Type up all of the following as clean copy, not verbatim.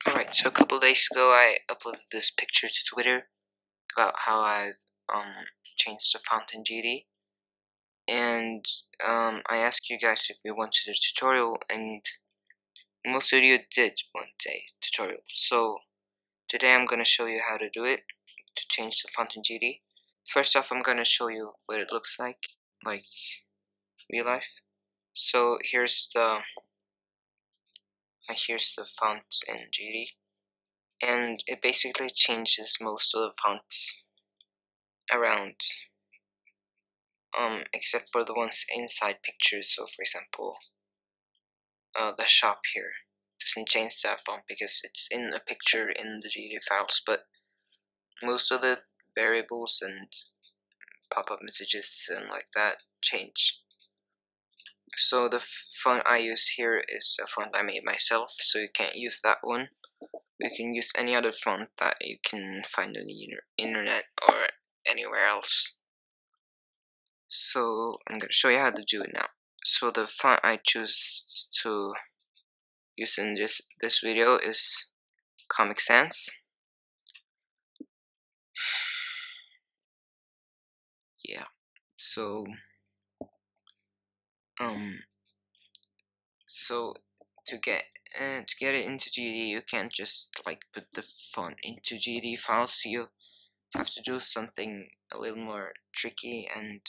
Alright, so a couple days ago I uploaded this picture to Twitter about how I've changed the font in GD, and I asked you guys if you wanted a tutorial, and most of you did want a tutorial. So today I'm gonna show you how to do it, to change the font in GD. First off, I'm gonna show you what it looks like real life. So here's the font in GD, and it basically changes most of the fonts around, except for the ones inside pictures. So for example, the shop here doesn't change that font because it's in a picture in the GD files, but most of the variables and pop-up messages and like that change. So the font I use here is a font I made myself, so you can't use that one. You can use any other font that you can find on the internet or anywhere else. So I'm going to show you how to do it now. So the font I choose to use in this video is Comic Sans. Yeah. So to get it into GD, you can't just like put the font into GD files. You have to do something a little more tricky and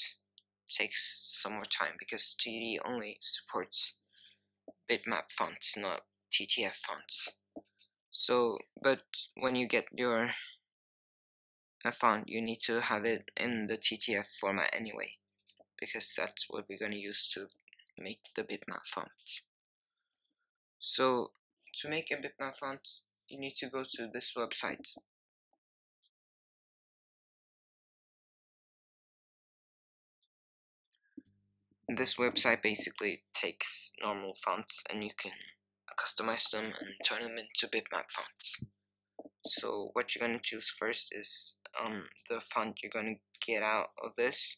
takes some more time because GD only supports bitmap fonts, not TTF fonts. So, but when you get your font, you need to have it in the TTF format anyway, because that's what we're going to use to make the bitmap font. So to make a bitmap font, you need to go to this website. This website basically takes normal fonts and you can customize them and turn them into bitmap fonts. So what you're going to choose first is the font you're going to get out of this,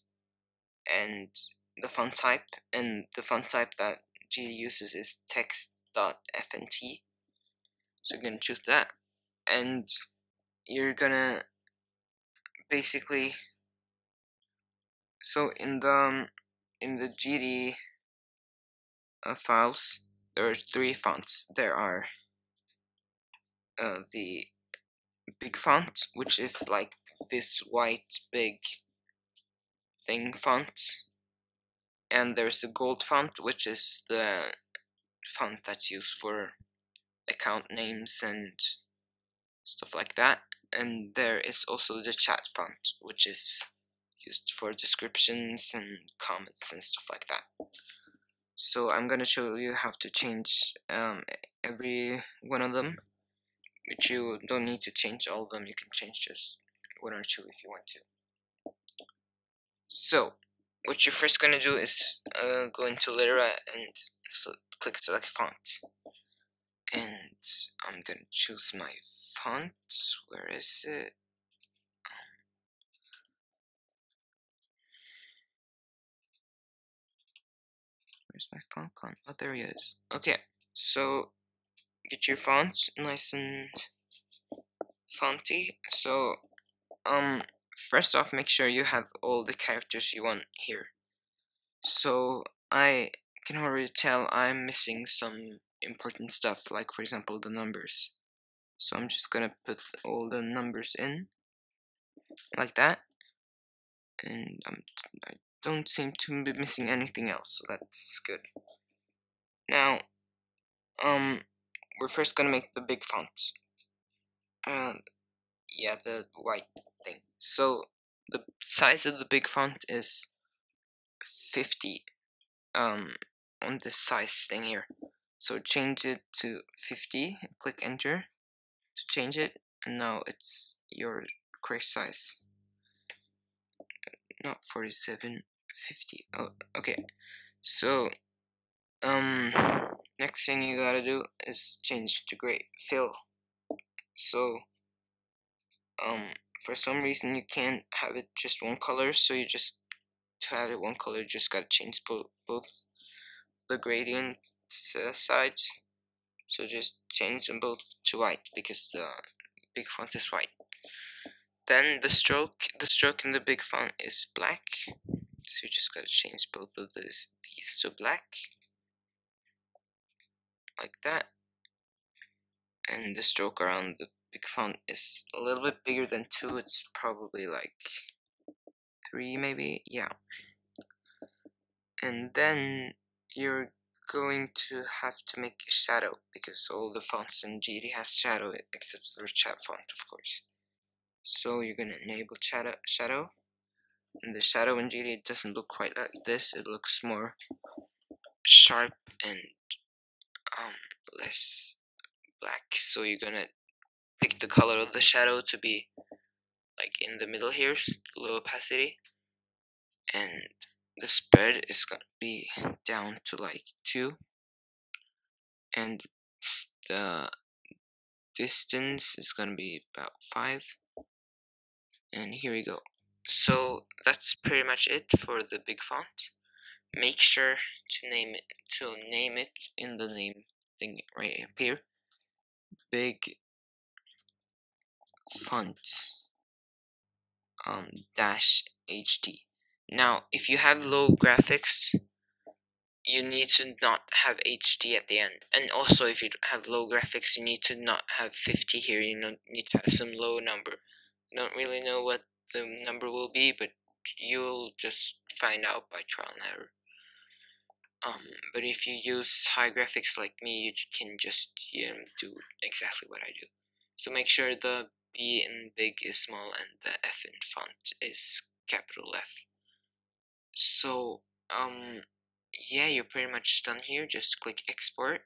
and the font type, and the font type that GD uses is text.fnt. So you're going to choose that, and you're going to basically, so in the GD files, there are three fonts. There are the big font, which is like this white big thing font, and there's the gold font, which is the font that's used for account names and stuff like that, and there is also the chat font, which is used for descriptions and comments and stuff like that. So I'm gonna show you how to change every one of them, but you don't need to change all of them. You can change just one or two if you want to. So what you're first gonna do is go into Litera and click select font, and I'm gonna choose my font. Where is it? Where's my font con? Oh, there he is. Okay, so get your font nice and fonty. So first off, make sure you have all the characters you want here. So I can already tell I'm missing some important stuff, like for example the numbers. So I'm just gonna put all the numbers in like that, and I don't seem to be missing anything else, so that's good. Now we're first gonna make the big font. Yeah, the white thing. So the size of the big font is 50 on this size thing here. So change it to 50, click enter to change it, and now it's your correct size. Not 47, 50. Oh, okay. So next thing you gotta do is change to gray fill. So for some reason you can't have it just one color, so you just, to have it one color, you just gotta change both the gradient sides. So just change them both to white because the big font is white. Then the stroke in the big font is black. So you just gotta change both of these to black, like that. And the stroke around the big font is a little bit bigger than 2. It's probably like 3 maybe, yeah. And then you're going to have to make a shadow because all the fonts in GD has shadow except for chat font, of course. So you're gonna enable shadow, and the shadow in GD doesn't look quite like this. It looks more sharp and less black. So you're gonna pick the color of the shadow to be like in the middle here, low opacity, and the spread is gonna be down to like 2, and the distance is gonna be about 5, and here we go. So that's pretty much it for the big font. Make sure to name it in the name thing right up here. Big font dash HD. Now if you have low graphics, you need to not have HD at the end, and also if you have low graphics, you need to not have 50 here. You need to have some low number. I don't really know what the number will be, but you'll just find out by trial and error. But if you use high graphics like me, you can just do exactly what I do. So make sure the B in big is small and the F in font is capital F. So yeah, you're pretty much done here. Just click export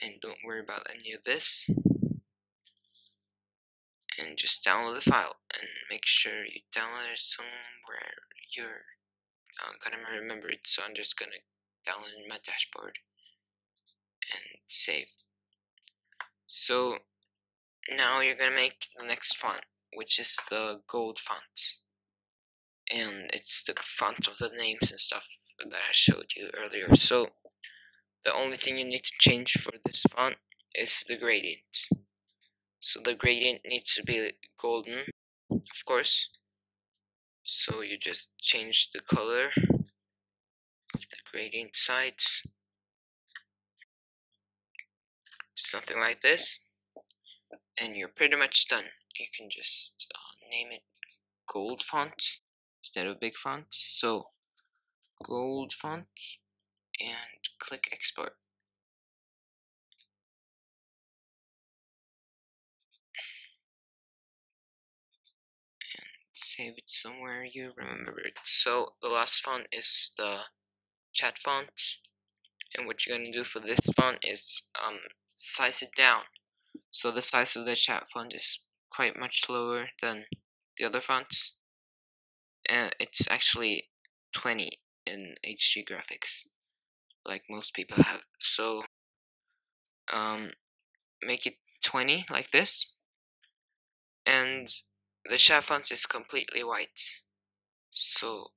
and don't worry about any of this, and just download the file and make sure you download it somewhere you're gonna remember it. So I'm just gonna download it in my dashboard and save. So now you're gonna make the next font, which is the gold font, and it's the font of the names and stuff that I showed you earlier. So the only thing you need to change for this font is the gradient. So the gradient needs to be golden, of course. So you just change the color of the gradient sides to something like this, and you're pretty much done. You can just name it gold font instead of big font. So gold font, and click export. Save it somewhere you remember it. So the last font is the chat font, and what you're gonna do for this font is size it down. So the size of the chat font is quite much lower than the other fonts. It's actually 20 in HD graphics, like most people have. So make it 20 like this, and the chat font is completely white. So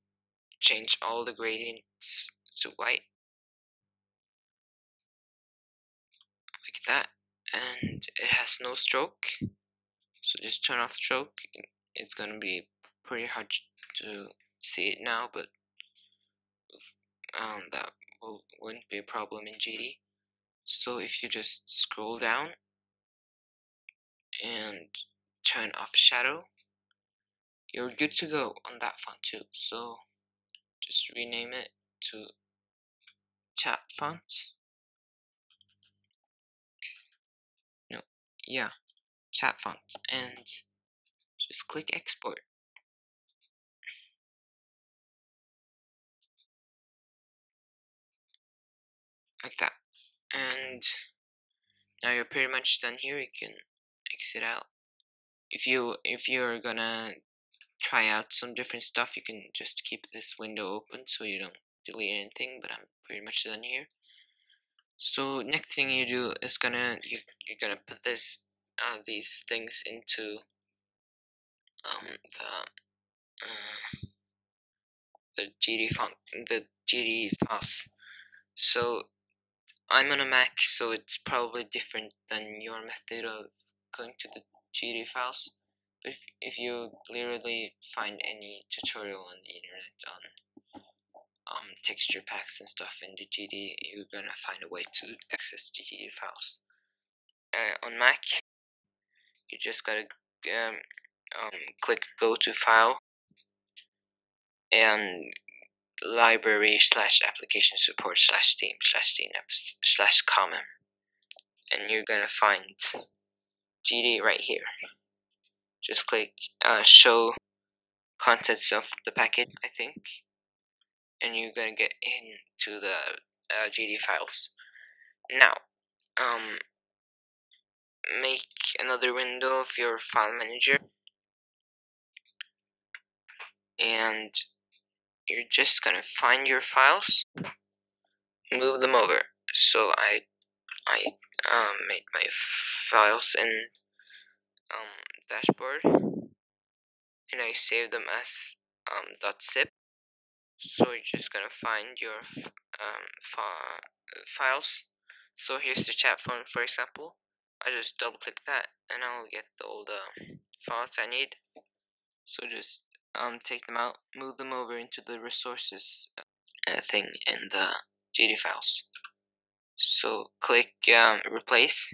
change all the gradients to white, like that, and it has no stroke. So just turn off stroke. It's gonna be pretty hard to see it now, but that wouldn't be a problem in GD. So if you just scroll down and turn off shadow, you're good to go on that font too. So just rename it to chat font. No, yeah, chat font, and just click export. Like that. And now you're pretty much done here. You can exit out. If you're gonna try out some different stuff, you can just keep this window open so you don't delete anything, but I'm pretty much done here. So next thing you do is you're gonna put this these things into the GD font, the GD files. So I'm on a Mac, so it's probably different than your method of going to the GD files. If you literally find any tutorial on the internet on texture packs and stuff in the GD, you're gonna find a way to access GD files. On Mac, you just gotta click go to file and library / application support / steam / common, and you're gonna find GD right here. Just click show contents of the packet, I think, and you're gonna get into the GD files. Now, make another window of your file manager, and you're just gonna find your files, move them over. So I made my files in dashboard, and I saved them as .zip. So you're just gonna find your files. So here's the chat phone, for example. I just double click that, and I'll get all the files I need. So just take them out, move them over into the resources thing in the GD files. So click replace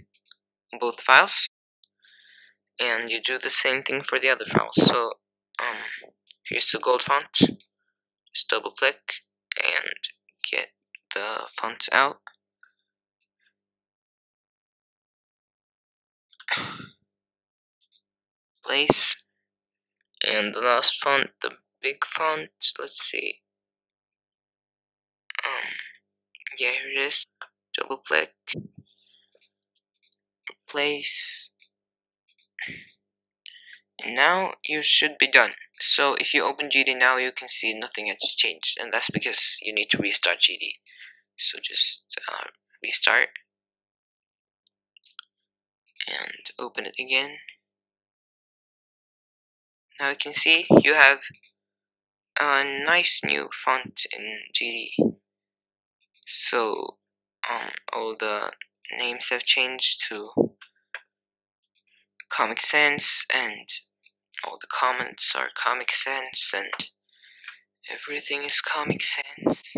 both files, and you do the same thing for the other files. So here's the gold font. Just double click and get the fonts out. Place, and the last font, the big font. Let's see. Yeah, here it is. Double click, replace, and now you should be done. So if you open GD now, you can see nothing has changed, and that's because you need to restart GD. So just restart and open it again. Now you can see you have a nice new font in GD. So all the names have changed to Comic Sans, and all the comments are Comic Sans, and everything is Comic Sans.